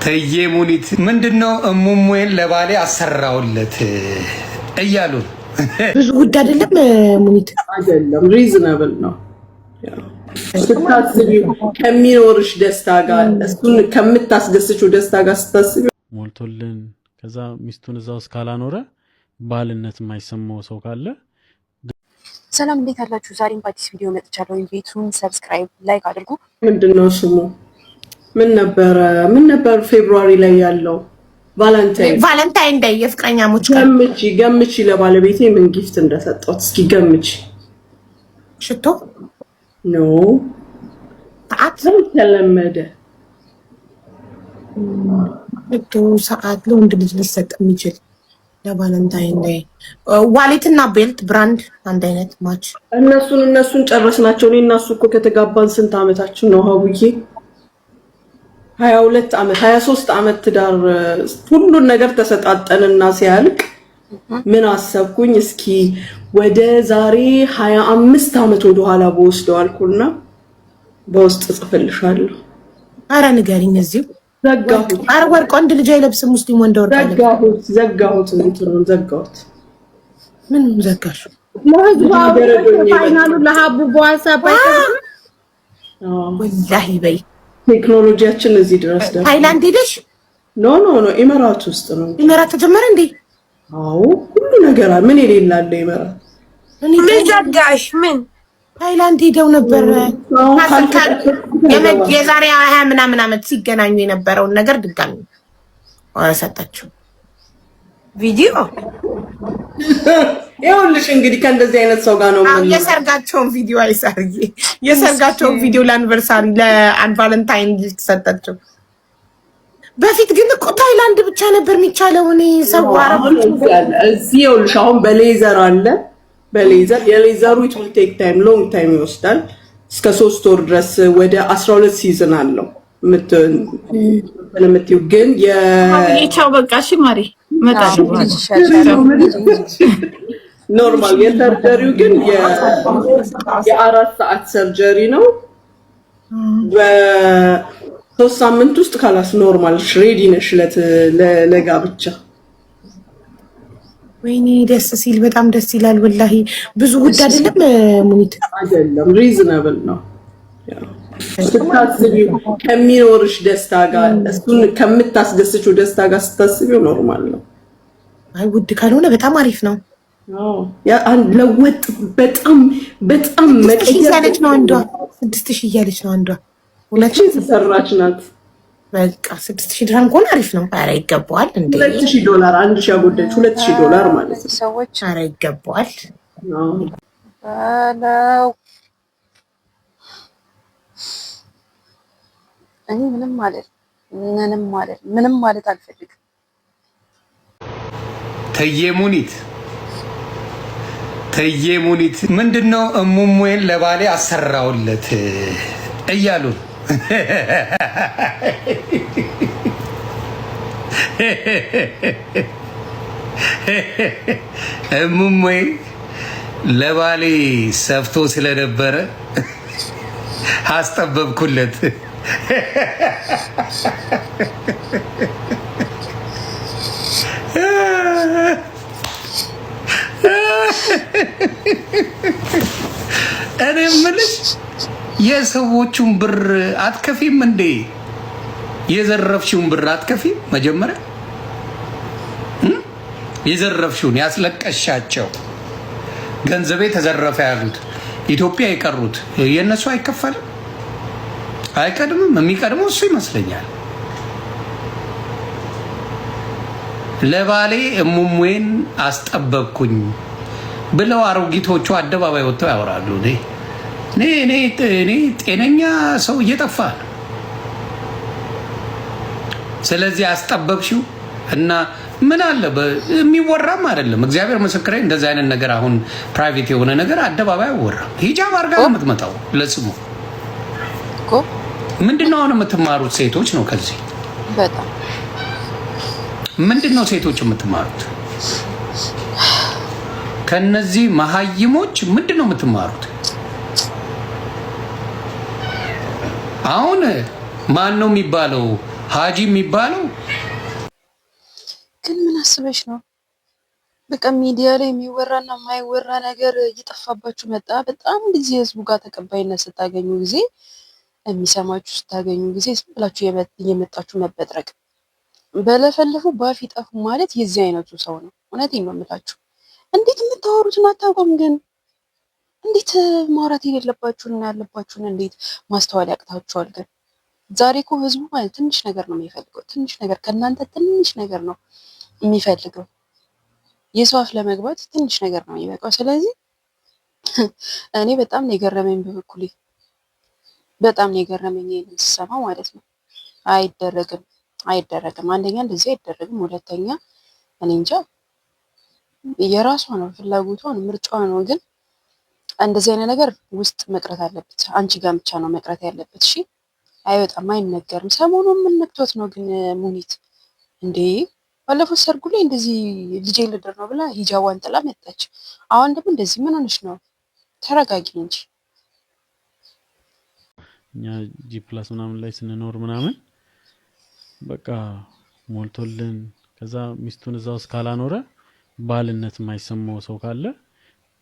ተየ ሙኒት ምንድነው እሙሙን ለባሌ አሰራውለት እያሉ ብዙ ጉድ አይደለም። ሙኒት አይደለም ሪዝናብል ነው። ስታስቢው ከሚኖርሽ ደስታ ጋር እሱን ከምታስደስችው ደስታ ጋር ስታስቢው ሞልቶልን ከዛ ሚስቱን እዛው እስካላኖረ ባልነት የማይሰማው ሰው ካለ ሰላም እንዴት አላችሁ? ዛሬም በአዲስ ቪዲዮ መጥቻለሁ። ቤቱን ሰብስክራይብ ላይክ አድርጉ። ምንድነው ስሙ ምን ነበር ፌብሩዋሪ ላይ ያለው ቫለንታይን ዴይ የፍቅረኛሞች ገምቺ ለባለቤቴ ምን ጊፍት እንደሰጠሁት እስኪ ገምቺ። ሽቶ ኖ ሰዓት ተለመደ ሽቶ ሰዓት ለወንድ ልጅ ሊሰጥ የሚችል ለቫለንታይን ዴይ ዋሌትና ቤልት ብራንድ አንድ አይነት ማች። እነሱን ጨረስናቸው። እኔ እና እሱ እኮ ከተጋባን ስንት አመታችን ነው ሀቡዬ? 22 አመት 23 አመት ትዳር ሁሉን ነገር ተሰጣጠንና ሲያልቅ ምን አሰብኩኝ እስኪ ወደ ዛሬ 25 አመት ወደ ኋላ በወስደው አልኩና በውስጥ ጽፍልሻለሁ። አረ ንገሪኝ። እዚሁ ዘጋሁት። አረ ወርቅ ወንድ ልጅ አይለብስም ሙስሊም ወንድ ወርቅ ዘጋሁት እንትኑን ዘጋሁት። ምን ዘጋሽ? ፋይናሉ ለሀቡ በዋትስአፕ ወላሂ በይ ቴክኖሎጂያችን እዚህ ድረስ ደርሷል። ታይላንድ ሄደሽ? ኖ ኢማራት ውስጥ ነው። ኢማራት ተጀመረ እንዴ? አዎ ሁሉ ነገር ምን የሌላለ ኢማራት። ምን ዘጋሽ? ምን ታይላንድ ሄደው ነበር። የዛሬ 20 ምናምን አመት ሲገናኙ የነበረውን ነገር ድጋሚ ሰጣችሁ ቪዲዮ። ይኸውልሽ እንግዲህ ከእንደዚህ አይነት ሰው ጋር ነው የሰርጋቸውን ቪዲዮ አይሳርዬ፣ የሰርጋቸውን ቪዲዮ ለአኒቨርሳሪ ለቫለንታይን ጊፍት ሰጣቸው። በፊት ግን እኮ ታይላንድ ብቻ ነበር የሚቻለው። እኔ ሰው አረቦች እዚህ ይኸውልሽ አሁን በሌዘር አለ። በሌዘር የሌዘሩ it will take time long time ይወስዳል። እስከ 3 ወር ድረስ ወደ 12 ሲዝን አለው ምትዩ ግን የቻው በቃ እሺ ማሪ መጣሽ ኖርማል የሰርጀሪው ግን የ4 ሰዓት ሰርጀሪ ነው። በ3 ሳምንት ውስጥ ካላስ ኖርማል ሬዲ ነሽ ለጋብቻ። ወይኔ ደስ ሲል በጣም ደስ ይላል ወላሂ። ብዙ ጉድ አይደለም ሙኒት አይደለም ሪዝናብል ነው። ስታስቢው ከሚኖርሽ ደስታ ጋር እሱን ከምታስደስችው ደስታ ጋር ስታስቢው ኖርማል ነው። አይ ውድ ካልሆነ በጣም አሪፍ ነው። ያ አንድ ለወጥ በጣም መቀየር ነው። አንዷ 6000 እያለች ነው አንዷ። ሁለቱም ተሰራች ናት። በቃ 6000 ድርሃም ከሆነ አሪፍ ነው። ኧረ ይገባዋል እንዴ! $2000 1000 ያጎደች $2000 ማለት ነው። ሰዎች ኧረ ይገባዋል። አለው እኔ ምንም ማለት አልፈልግም። ተየ ሙኒት ምንድነው እሙሙን ለባሌ አሰራውለት እያሉ እሙሙን ለባሌ ሰፍቶ ስለነበረ አስጠበብኩለት። እኔ የምልሽ የሰዎቹን ብር አትከፊም እንዴ? የዘረፍሽውን ብር አትከፊም? መጀመሪያ የዘረፍሽውን ያስለቀሻቸው ገንዘቤ ተዘረፈ ያሉት ኢትዮጵያ የቀሩት የነሱ አይከፈልም? አይቀድምም? የሚቀድመው እሱ ይመስለኛል። ለባሌ እሙሙን አስጠበቅኩኝ ብለው አሮጊቶቹ አደባባይ ወጥተው ያወራሉ። እኔ ጤነኛ ሰው እየጠፋ ነው። ስለዚህ አስጠበብሽው እና ምን አለ የሚወራም አይደለም። እግዚአብሔር ምስክሬ እንደዚህ አይነት ነገር አሁን ፕራይቬት የሆነ ነገር አደባባይ አይወራም። ሂጃብ አድርጋ ነው የምትመጣው ለስሙ እኮ። ምንድነው አሁን የምትማሩት ሴቶች ነው ከዚህ በጣም ምንድነው ሴቶች የምትማሩት ከነዚህ መሀይሞች? ምንድነው የምትማሩት? አሁን ማን ነው የሚባለው ሀጂ የሚባለው ግን ምን አስበሽ ነው? በቃ ሚዲያ ላይ የሚወራና የማይወራ ነገር እየጠፋባችሁ መጣ። በጣም ጊዜ ህዝቡ ጋር ተቀባይነት ስታገኙ ጊዜ የሚሰማችሁ ስታገኙ ጊዜ ዝም ብላችሁ እየመጣችሁ መበጥረቅ በለፈለፉ ባፍ ይጠፉ ማለት የዚህ አይነቱ ሰው ነው። እውነቴን ነው የምላችሁ። እንዴት የምታወሩትን አታውቁም። ግን እንዴት ማውራት የሌለባችሁንና ያለባችሁን እንዴት ማስተዋል ያቅታችኋል? ግን ዛሬ እኮ ህዝቡ ማለት ትንሽ ነገር ነው የሚፈልገው። ትንሽ ነገር ከእናንተ ትንሽ ነገር ነው የሚፈልገው። የሰው አፍ ለመግባት ትንሽ ነገር ነው የሚበቃው። ስለዚህ እኔ በጣም ነው የገረመኝ፣ በበኩሌ በጣም ነው የገረመኝ ይሄንን ስሰማ ማለት ነው። አይደረግም አይደረግም። አንደኛ እንደዚህ አይደረግም። ሁለተኛ እኔ እንጃ የራሷ ነው ፍላጎቷ ነው ምርጫዋ ነው። ግን እንደዚህ አይነት ነገር ውስጥ መቅረት አለበት። አንቺ ጋር ብቻ ነው መቅረት ያለበት። እሺ አይወጣም፣ አይነገርም። ሰሞኑን ምን ነክቶት ነው ግን ሙኒት እንዴ? ባለፈው ሰርጉ ላይ እንደዚህ ልጄ ልድር ነው ብላ ሂጃቧን ጥላ መጣች። አሁን ደግሞ እንደዚህ ምን ሆነሽ ነው? ተረጋጊ እንጂ። እኛ ጂ ፕላስ ምናምን ላይ ስንኖር ምናምን በቃ ሞልቶልን ከዛ ሚስቱን እዛው እስካላኖረ ባልነት የማይሰማው ሰው ካለ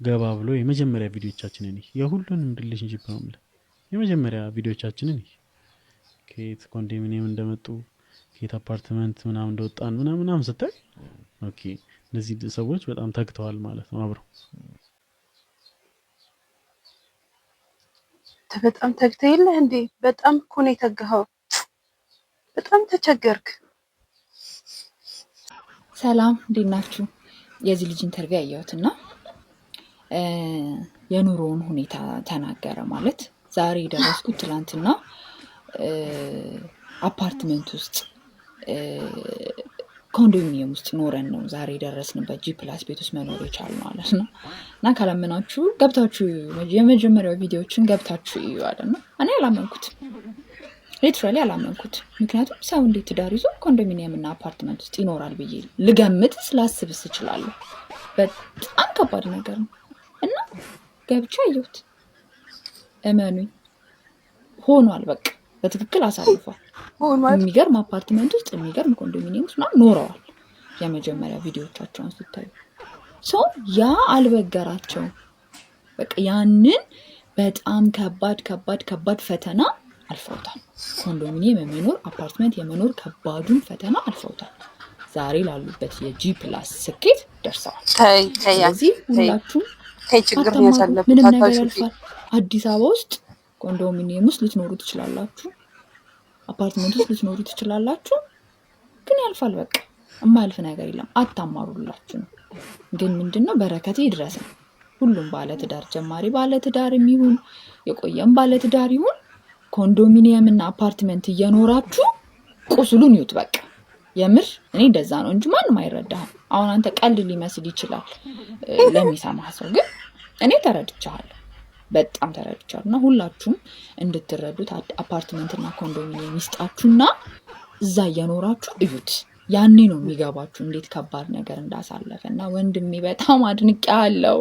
ገባ ብሎ የመጀመሪያ ቪዲዮቻችንን የሁሉንም ሪሌሽንሺፕ ነው ማለት የመጀመሪያ ቪዲዮቻችንን ከየት ኮንዶሚኒየም እንደመጡ ከየት አፓርትመንት ምናምን እንደወጣን ምናምን ስታይ ኦኬ እነዚህ ሰዎች በጣም ተግተዋል ማለት ነው አብረው። በጣም ተግተህ የለ እንዴ? በጣም እኮ ነው የተጋኸው። በጣም ተቸገርክ። ሰላም እንዴት ናችሁ? የዚህ ልጅ ኢንተርቪው አየሁትና የኑሮውን ሁኔታ ተናገረ። ማለት ዛሬ የደረስኩት ትላንትና አፓርትመንት ውስጥ ኮንዶሚኒየም ውስጥ ኖረን ነው ዛሬ የደረስንበት ጂ ፕላስ ቤት ውስጥ መኖር የቻልነው ማለት ነው። እና ካላመናችሁ ገብታችሁ የመጀመሪያው ቪዲዮዎችን ገብታችሁ እዩ አለና እኔ አላመንኩት፣ ሊትራሊ አላመንኩት። ምክንያቱም ሰው እንዴት ትዳር ይዞ ኮንዶሚኒየም እና አፓርትመንት ውስጥ ይኖራል ብዬ ልገምት ስላስብስ እችላለሁ። በጣም ከባድ ነገር ነው እና ገብቼ አየሁት። እመኑኝ ሆኗል። በቃ በትክክል አሳልፏል። የሚገርም አፓርትመንት ውስጥ የሚገርም ኮንዶሚኒየም ውስጥ ኖረዋል። የመጀመሪያ ቪዲዮቻቸውን ስታዩ ሰው ያ አልበገራቸው። በቃ ያንን በጣም ከባድ ፈተና አልፈውታል። ኮንዶሚኒየም የመኖር አፓርትመንት የመኖር ከባዱን ፈተና አልፈውታል። ዛሬ ላሉበት የጂ ፕላስ ስኬት ደርሰዋል። ስለዚህ ሁላችሁም ምንም ነገር ያልፋል። አዲስ አበባ ውስጥ ኮንዶሚኒየም ውስጥ ልትኖሩ ትችላላችሁ፣ አፓርትመንት ውስጥ ልትኖሩ ትችላላችሁ፣ ግን ያልፋል። በቃ የማያልፍ ነገር የለም። አታማሩላችሁ ነው። ግን ምንድነው በረከት ይድረስ። ሁሉም ባለትዳር ጀማሪ ባለትዳር የሚሆን የቆየም ባለትዳር ይሁን ኮንዶሚኒየም እና አፓርትመንት እየኖራችሁ ቁስሉን ይዩት። በቃ የምር እኔ እንደዛ ነው እንጂ ማንም አይረዳህም። አሁን አንተ ቀልድ ሊመስል ይችላል ለሚሰማ ሰው፣ ግን እኔ ተረድቻለሁ፣ በጣም ተረድቻለሁ። እና ሁላችሁም እንድትረዱት አፓርትመንት እና ኮንዶሚኒየም ይስጣችሁና እዛ እየኖራችሁ እዩት። ያኔ ነው የሚገባችሁ እንዴት ከባድ ነገር እንዳሳለፈ። እና ወንድሜ በጣም አድንቄያለሁ።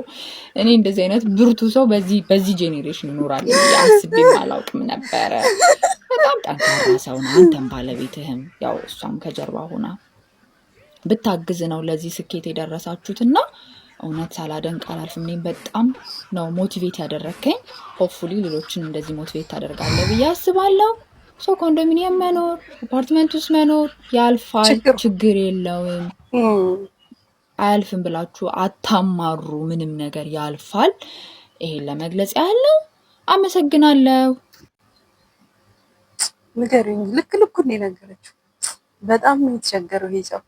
እኔ እንደዚህ አይነት ብርቱ ሰው በዚህ ጄኔሬሽን ይኖራል አስቤም አላውቅም ነበረ። በጣም ጠንካራ ሰው ነው። አንተም ባለቤትህም ያው እሷም ከጀርባ ሆና ብታግዝ ነው ለዚህ ስኬት የደረሳችሁትና እውነት ሳላደንቅ አላልፍም። እኔም በጣም ነው ሞቲቬት ያደረከኝ። ሆፕፉሊ ሌሎችን እንደዚህ ሞቲቬት ታደርጋለህ ብዬ አስባለሁ። ሰው ኮንዶሚኒየም መኖር አፓርትመንት ውስጥ መኖር ያልፋል፣ ችግር የለውም። አያልፍም ብላችሁ አታማሩ። ምንም ነገር ያልፋል። ይሄን ለመግለጽ ያለው አመሰግናለሁ። ንገሩኝ። ልክ ልኩን ነው የነገረችው። በጣም ነው የተቸገረው ይሄ ሰው።